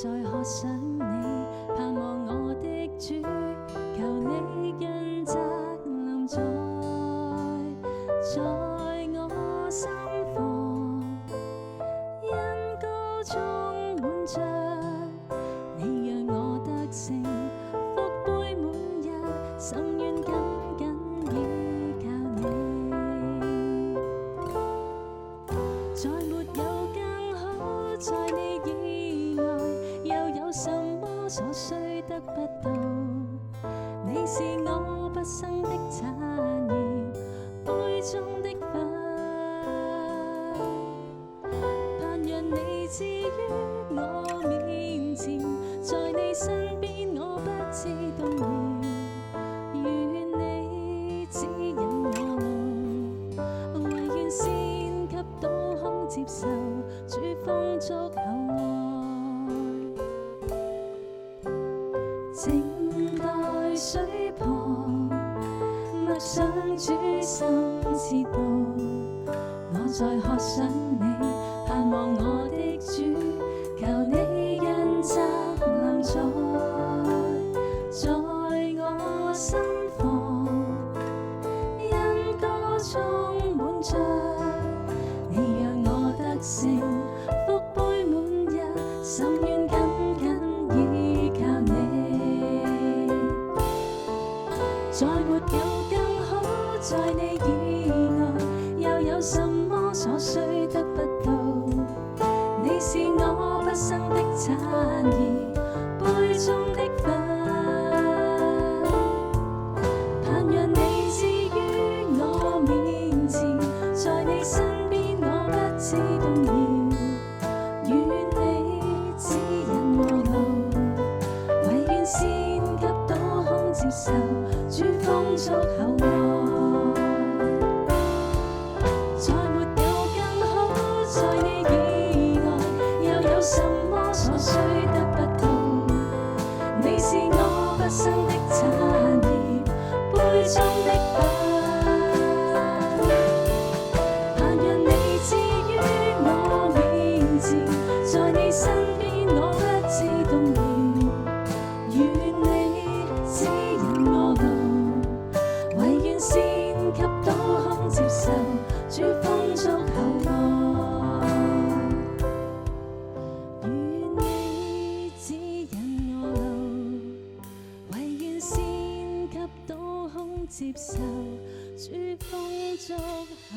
在渴想你，盼望我的主，求你恩澤臨在我心房，恩膏充滿着，你讓我得勝，福杯滿溢，心願緊緊依靠你。再沒有更好，在你以外，又有什麼所需得不到？你是我畢生的產業，杯中的粉，盼讓你置於我面前，在你身邊我不知動搖，願你指引我路，唯願先給倒空接受主豐足厚愛，靜待水旁，默想主心切道，我在渴想你，盼望我的主，求你恩澤臨在我心房，恩膏充滿着，你讓我得勝，福杯滿溢，心願緊緊依靠你。再沒有更好，在你以外，又有什麼所需得不到？你是我畢生的產業，杯中的粉，盼讓你置於我面前，在你身邊我不知動搖，願你指引我路，唯願先給倒空接受主豐足厚愛。再沒有更好，在你以外，又有什麼所需得不到？你是我畢生的產業，杯中的粉，盼讓你置於我面前，在你身邊我不知動搖，願你指引我路，唯願先給倒空接受主豐足厚愛，願你指引我路，唯願先給倒空接受主豐足厚愛。